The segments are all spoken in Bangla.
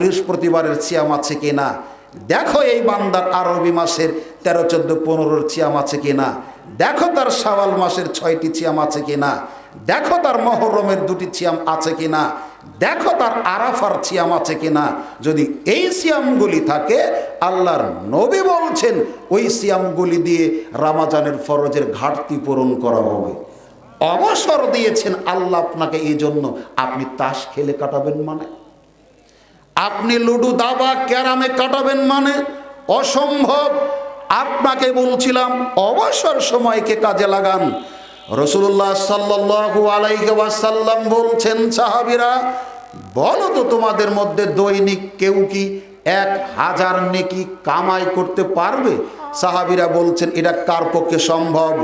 বৃহস্পতিবারের সিয়াম আছে কিনা, দেখো এই বান্দার আরবি মাসের 13, 14, 15 সিয়াম আছে কিনা, দেখো তার শাওয়াল মাসের 6টি সিয়াম আছে কিনা, দেখো তার মুহররমের 2টি সিয়াম আছে কিনা, দেখো তার আরাফার সিয়াম আছে কিনা। যদি এই সিয়ামগুলি থাকে, আল্লাহর নবী বলছেন ওই সিয়ামগুলি দিয়ে রমজানের ফরজের ঘাটতি পূরণ করা হবে। অবসর দিয়েছেন আল্লাহ আপনাকে, এই জন্য আপনি তাস খেলে কাটাবেন মানে, আপনি লুডু দাবা ক্যারামে কাটাবেন মানে অসম্ভব। আপনাকে বলছিলাম অবসর সময়কে কাজে লাগান। রাসূলুল্লাহ সাল্লাল্লাহু আলাইহি ওয়াসাল্লাম বলছেন, সাহাবীরা বলো তো তোমাদের মধ্যে দৈনিক কেউ কি 1000 নেকি কামাই করতে পারবে? সাহাবীরা বলছেন এটা কার পক্ষে সম্ভব?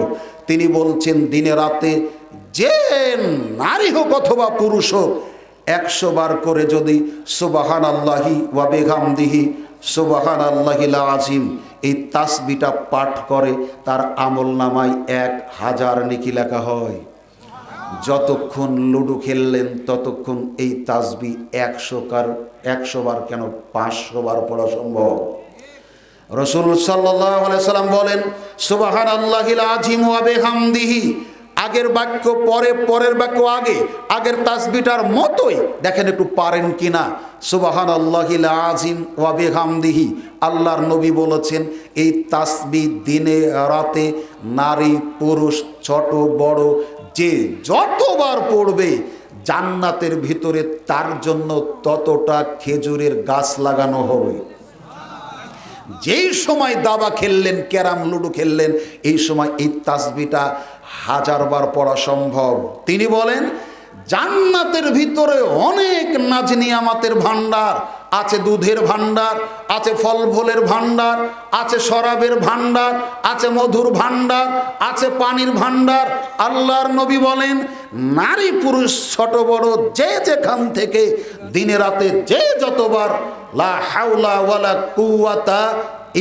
তিনি বলছেন দিনে রাতে যে নারী হোক অথবা পুরুষ হোক 100 বার করে যদি সুবহানাল্লাহি ওয়া বিহামদিহি সুবহানাল্লাহিল আযীম এই তাসবিহটা পাঠ করে, তার আমলনামায় 1000 নেকি লেখা হয়। যতক্ষণ লুডু খেললেন ততক্ষণ এই তাসবিহ 100 বার কেন 500 বার পড়া সম্ভব। রাসূল সাল্লাল্লাহু আলাইহি সাল্লাম বলেন সুবহানাল্লাহিল আযীম ওয়া বিহামদিহি, আগের বাক্য পরে, পরের বাক্য আগে, আগের তাসবিহটার মতোই দেখেন একটু পারেন কিনা। সুবহানাল্লাহিল আযীম ওয়া বিহামদিহি, আল্লাহর নবী বলেছেন এই তাসবিহ দিনে রাতে নারী পুরুষ ছোট বড় যে যতবার পড়বে জান্নাতের ভিতরে তার জন্য ততটা খেজুরের গাছ লাগানো হবে। যেই সময় দাবা খেললেন, ক্যারাম লুডো খেললেন, এই সময় এই তাসবিহটা 1000 বার পড়া সম্ভব। তিনি বলেন জান্নাতের ভিতরে অনেক নাজ নিয়ামতের ভান্ডার আছে, দুধের ভান্ডার আছে, ফল ফুলের ভান্ডার আছে, শরাবের ভান্ডার আছে, মধুর ভান্ডার আছে, পানির ভান্ডার। আল্লাহর নবী বলেন নারী পুরুষ ছোট বড় যে যেখান থেকে দিনে রাতে যে যতবার লা হাওলা ওয়ালা কুওয়াতা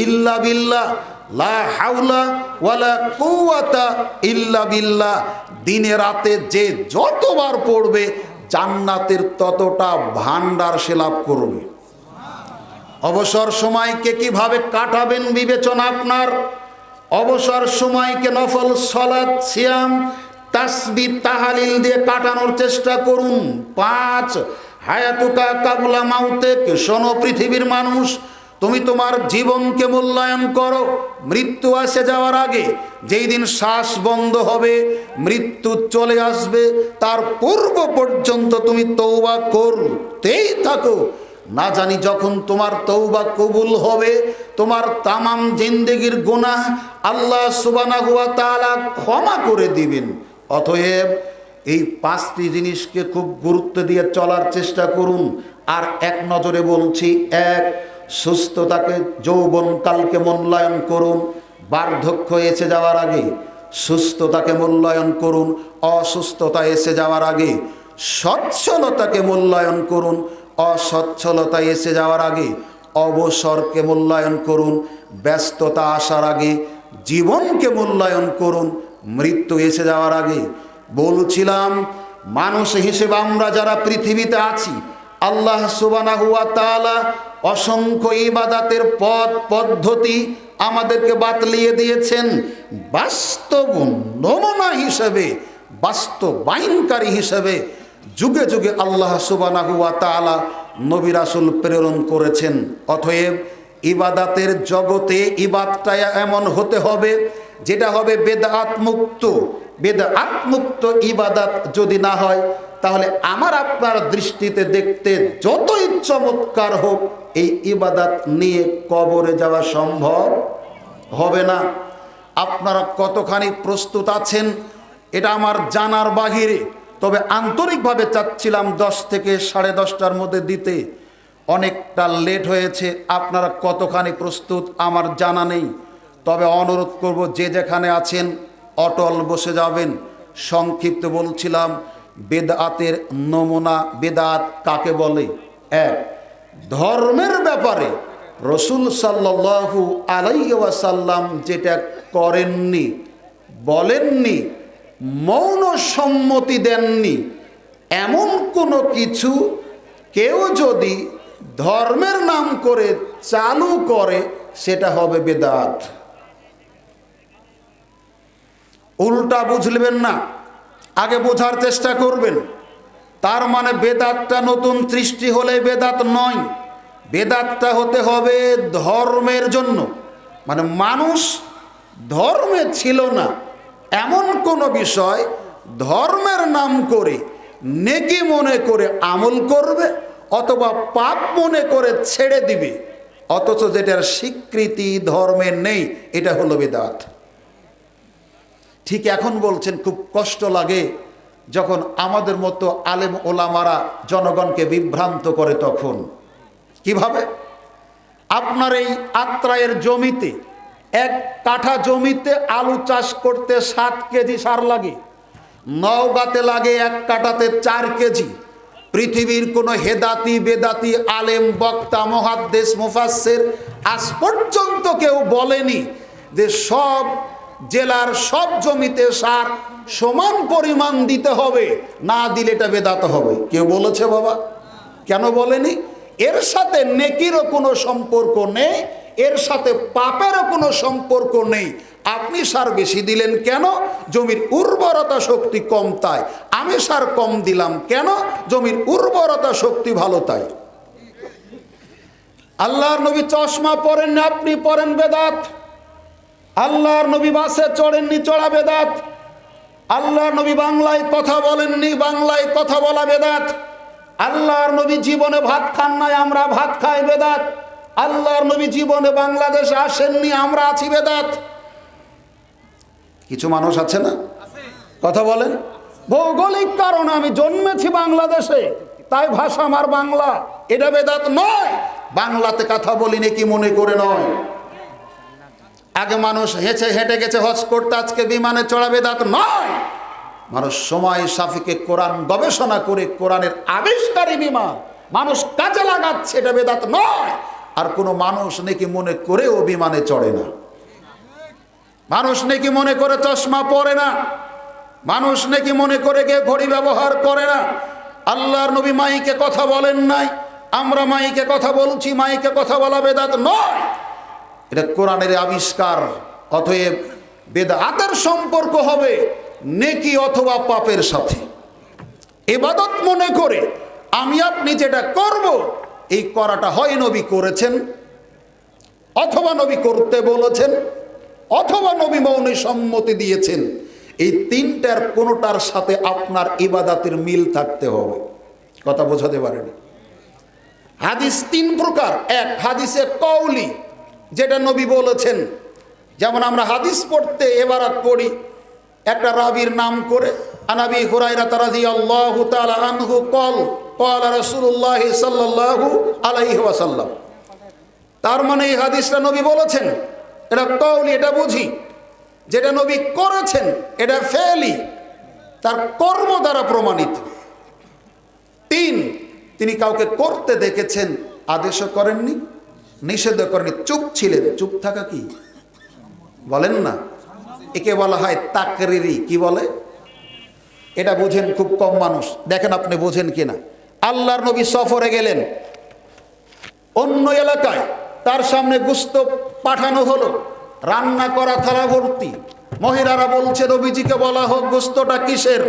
ইল্লা বিল্লাহ, লা হাওলা ওয়ালা কুওয়াতা ইল্লা বিল্লাহ, দিনে রাতে যে যতবার পড়বে জান্নাতের ততটা ভান্ডার সে লাভ করবে। অবসর সময়কে কিভাবে কাটাবেন বিবেচনা আপনার। অবসর সময়কে নফল সালাত সিয়াম তাসবিহ তাহলিল দিয়ে কাটানোর চেষ্টা করুন। 5 হায়াতুকা কাবলা মাউতেক, শোনো পৃথিবীর মানুষ, তুমি তোমার জীবনকে মূল্যায়ন করো। মৃত্যু আসে যাওয়ার আগে, যেই দিন শ্বাস বন্ধ হবে, মৃত্যু চলে আসবে, তার পূর্ব পর্যন্ত তুমি তওবা করতেই থাকো। না জানি যখন তোমার তওবা কবুল হবে, তোমার তামাম জিন্দেগির গুনাহ আল্লাহ সুবহানাহু ওয়া তাআলা ক্ষমা করে দিবেন। অতএব এই 5টি জিনিসকে খুব গুরুত্ব দিয়ে চলার চেষ্টা করুন। আর এক নজরে বলছি, 1 সুস্থতাকে, যৌবনকালকে মূল্যায়ন করুন বার্ধক্য এসে যাওয়ার আগে, সুস্থতাকে মূল্যায়ন করুন অসুস্থতা এসে যাওয়ার আগে, সচ্ছলতাকে মূল্যায়ন করুন অসচ্ছলতা এসে যাওয়ার আগে, অবসরকে মূল্যায়ন করুন ব্যস্ততা আসার আগে, জীবনকে মূল্যায়ন করুন মৃত্যু এসে যাওয়ার আগে। বলছিলাম মানুষ হিসেবে আমরা যারা পৃথিবীতে আছি, আল্লাহ সুবহানাহু ওয়া তাআলা অসংখ্য ইবাদতের পথ পদ্ধতি আমাদেরকে বাতলিয়ে দিয়েছেন। বাস্তব নমুনা হিসেবে, বাস্তবায়নকারী হিসেবে যুগে যুগে আল্লাহ সুবহানাহু ওয়া তাআলা নবী রাসূল প্রেরণ করেছেন। অতএব ইবাদতের জগতে ইবাদতটা এমন হতে হবে যেটা হবে বেদআত মুক্ত। বেদআত মুক্ত ইবাদত যদি না হয়, তাহলে আমার আপনার দৃষ্টিতে দেখতে যতই চমৎকার হোক, এই ইবাদত নিয়ে কবরে যাওয়া সম্ভব হবে না। আপনারা কতখানি প্রস্তুত আছেন এটা আমার জানার বাহিরে, তবে আন্তরিকভাবে চাচ্ছিলাম 10 থেকে 10:30টার মধ্যে দিতে। অনেকটা লেট হয়েছে, আপনারা কতখানি প্রস্তুত আমার জানা নেই। তবে অনুরোধ করব যে যেখানে আছেন অটল বসে যাবেন। সংক্ষিপ্ত বলছিলাম বেদআতের নমুনা, বেদআত কাকে বলে। 1, ধর্মের ব্যাপারে রাসূল সাল্লাল্লাহু আলাইহি ওয়াসাল্লাম যেটা করেননি, বলেননি, মৌন সম্মতি দেননি, এমন কোনো কিছু কেউ যদি ধর্মের নাম করে চালু করে সেটা হবে বেদাত। উল্টা বুঝলেন না, আগে বোঝার চেষ্টা করবেন। তার মানে বেদাতটা নতুন সৃষ্টি হলে বেদাত নয়, বেদাতটা হতে হবে ধর্মের জন্য। মানে মানুষ ধর্মে ছিল না এমন কোনো বিষয় ধর্মের নাম করে নেকি মনে করে আমল করবে অথবা পাপ মনে করে ছেড়ে দিবে, অথচ যেটার স্বীকৃতি ধর্মের নেই, এটা হলো বেদাত। ঠিক এখন বলছেন খুব কষ্ট লাগে যখন আমাদের মতো আলেম ওলামারা জনগণকে বিভ্রান্ত করে। তখন কিভাবে? আপনার এই আত্রায়ের জমিতে, 1 কাঠা জমিতে আলু চাষ করতে 7 কেজি সার লাগে, নওগাঁতে লাগে 1 কাঠাতে 4 কেজি। পৃথিবীর কোনো হেদাতি বেদাতি আলেম বক্তা মুহাদ্দিস মুফাসসির আজ পর্যন্ত কেউ বলেনি যে সব জেলার সব জমিতে সার সমান পরিমাণ দিতে হবে, না দিলে এটা বেদাত হবে। কেউ বলেছে বাবা? কেন বলেনি? এর সাথে নেকিরও কোনো সম্পর্ক নেই, এর সাথে পাপেরও কোনো সম্পর্ক নেই। আপনি সার বেশি দিলেন কেন? জমির উর্বরতা শক্তি কম তাই। আমি সার কম দিলাম কেন? জমির উর্বরতা শক্তি ভালো তাই। আল্লাহর নবী চশমা পরেননি, আপনি পরেন বেদাত। আল্লাহর নবী বাসে চড়েননি, চড়া বেদাত। আল্লাহর নবী বাংলায় কথা বলেননি, বাংলায় কথা বলা বেদাত। আল্লাহর নবী জীবনে ভাত খান নাই, আমরা ভাত খাই বেদাত। আল্লাহর নবী জীবনে বাংলাদেশে আসেননি, আমরা আছি বেদাত। কিছু মানুষ আছে না, কথা বলেন, ভৌগোলিক কারণে আমি জন্মেছি বাংলাদেশে, তাই ভাষা আমার বাংলা, এটা বেদাত নয়। বাংলাতে কথা বলি নাকি মনে করে নয়। আগে মানুষ হেঁটে গেছে হজ করতে, আজকে বিমানে চড়া বেদাত নয়। মানুষ সময় সাফিকে কোরআন গবেষণা করে কোরআনের আবিষ্কারী বিমান মানুষ কাজে লাগাচ্ছে, এটা বেদাত নয়। আর কোনো মানুষ নাকি মনে করেও বিমানে চড়ে না, মানুষ নাকি মনে করে চশমা পরে না, মানুষ নাকি মনে করে গিয়ে ঘড়ি ব্যবহার করে না। আল্লাহর নবী মাইকে কথা বলেন নাই, আমরা মাইকে কথা বলছি, মাইকে কথা বলা বেদাত নয়, এটা কোরআনের আবিষ্কার। অতএব বেদাতের সম্পর্ক হবে নেকি অথবা পাপের সাথে। ইবাদত মনে করে আমি আপনি যেটা করব, এই করাটা হয় নবী করেছেন, অথবা নবী করতে বলেছেন, অথবা নবী মৌনে সম্মতি দিয়েছেন। এই তিনটার কোনোটার সাথে আপনার ইবাদতের মিল থাকতে হবে। কথা বোঝাতে পারেনি? হাদিস 3 প্রকার। এক, হাদিসে কওলি, যেটা নবী বলেছেন। যেমন আমরা হাদিস পড়তে এবারাত পড়ি একটা রাবীর নাম করে, আনাবি হুরায়রা রাদিয়াল্লাহু তাআলা আনহু কল ক্বালা রাসূলুল্লাহ সাল্লাল্লাহু আলাইহি ওয়াসাল্লাম। তার মানে এই হাদিসটা নবী বলেছেন, এটা কওলি, এটা বুঝি। যেটা নবী করেছেন এটা ফেলি, তার কর্ম দ্বারা প্রমাণিত। 3, তিনি কাউকে করতে দেখেছেন, আদেশও করেননি, নিষেধও করেননি, চুপ ছিলেন। চুপ থাকা কি বলেন না, একে বলা হয় তাকরিরি। কি বলে? এটা বুঝেন খুব কম মানুষ। দেখেন আপনি বোঝেন কিনা। আল্লাহর নবী সফরে গেলেন অন্য এলাকায়, তার সামনে গোশত পাঠানো হলো, রান্না করা থালা ভর্তি। মহিলারা বলছে নবীজিকে বলা হোক গোশতটা কিসের?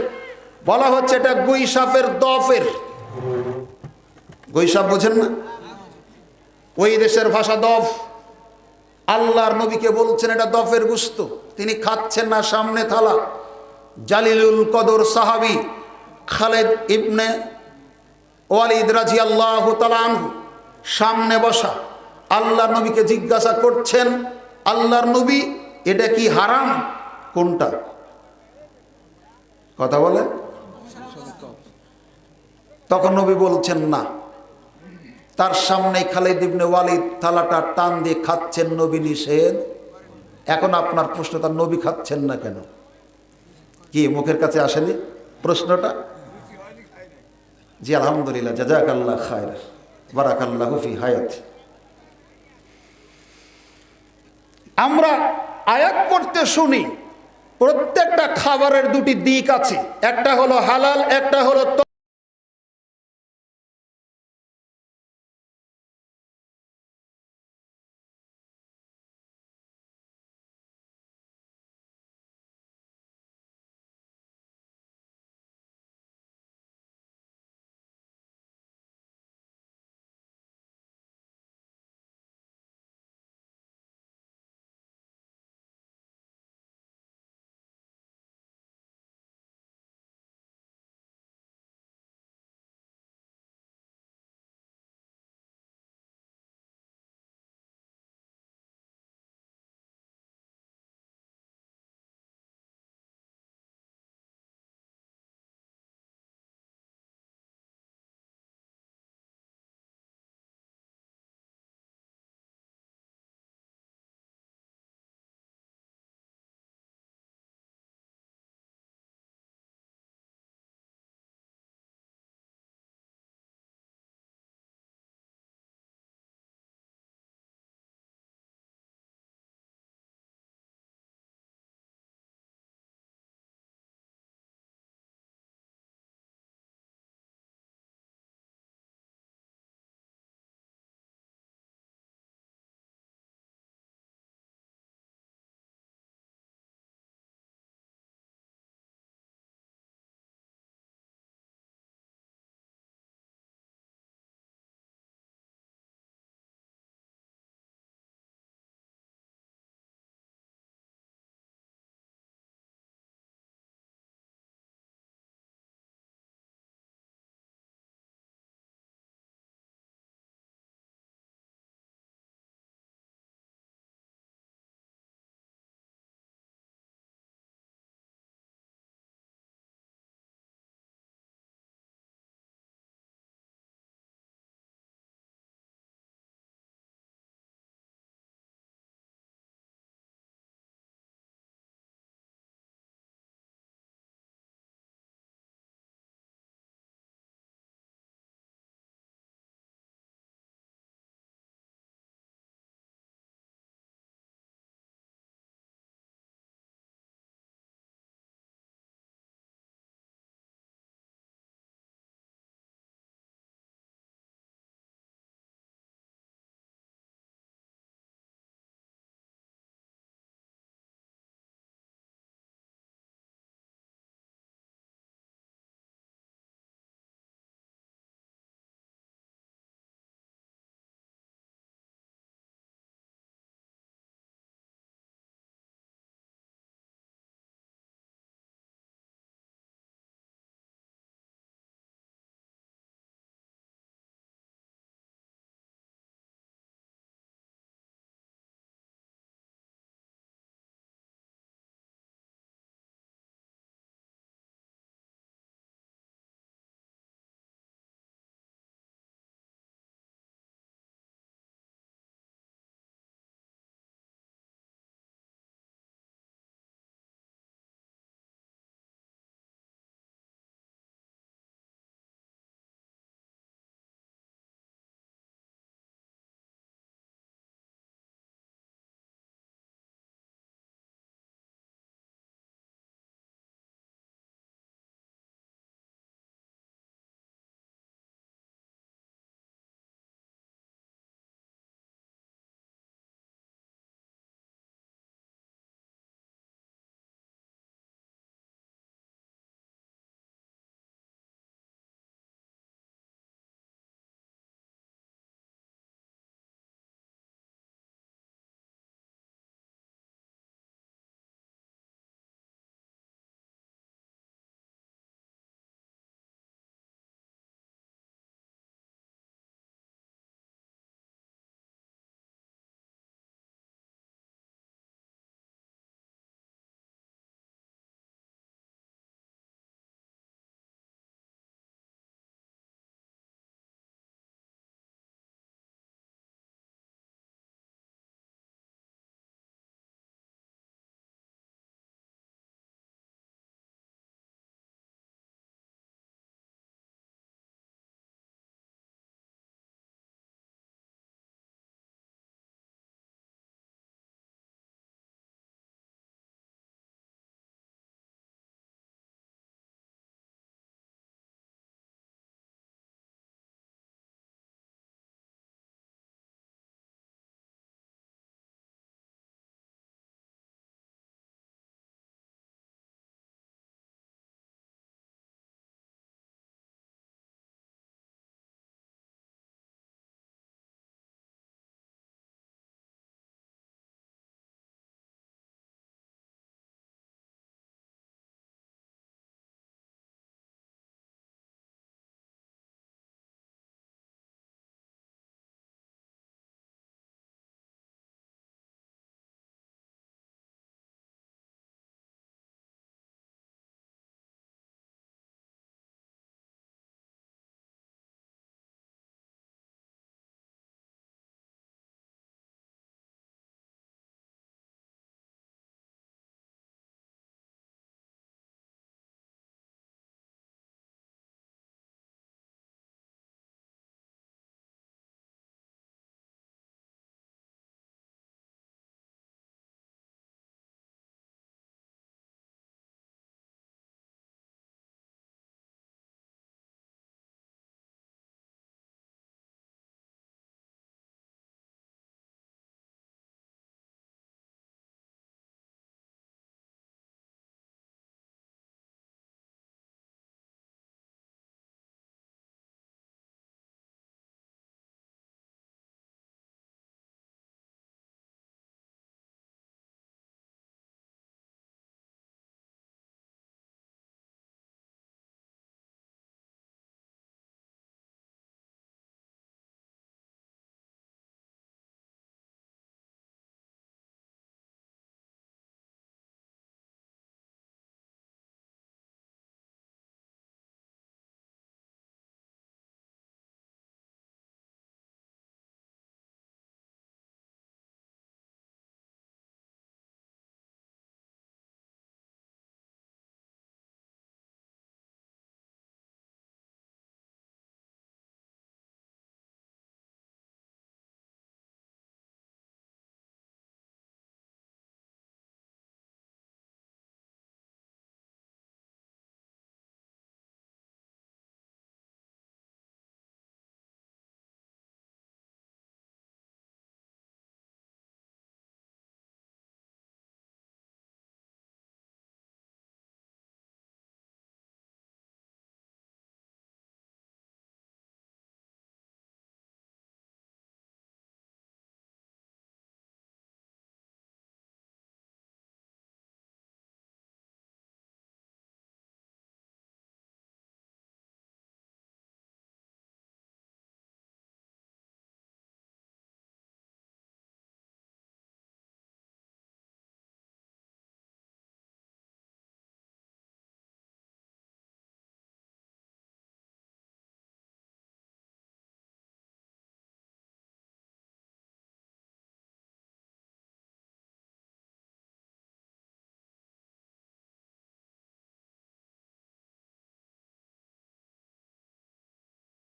বলা হচ্ছে এটা গুইসাফের, দফের। গুইসাফ বোঝেন না? ওই দেশের ভাষা দফ। আল্লাহর নবীকে বলছেন এটা দফের গোশত, তিনি খাচ্ছেন না। সামনে থালা, জালিলুল কদর সাহাবী খালেদ ইবনে ওয়ালিদ রাদিয়াল্লাহু তাআলা আনহু সামনে বসা। আল্লাহর নবীকে জিজ্ঞাসা করছেন, আল্লাহর নবী এটা কি হারাম? কোনটা? কথা বলেন। তখন নবী বলছেন না। তার সামনে খালিদ ইবনে ওয়ালিদ থালাটা টান দিয়ে খাচ্ছেন, নবী নিষেধ। এখন আপনার প্রশ্ন, তার নবী খাচ্ছেন না কেন? কি মুখের কাছে আসেনি প্রশ্নটা? জি আলহামদুলিল্লাহ, জাযাকাল্লাহ খায়র, বারাকাল্লাহু ফি হায়াত। আমরা আয়াত পড়তে শুনি, প্রত্যেকটা খাবারের দুটি দিক আছে, একটা হলো হালাল, একটা হলো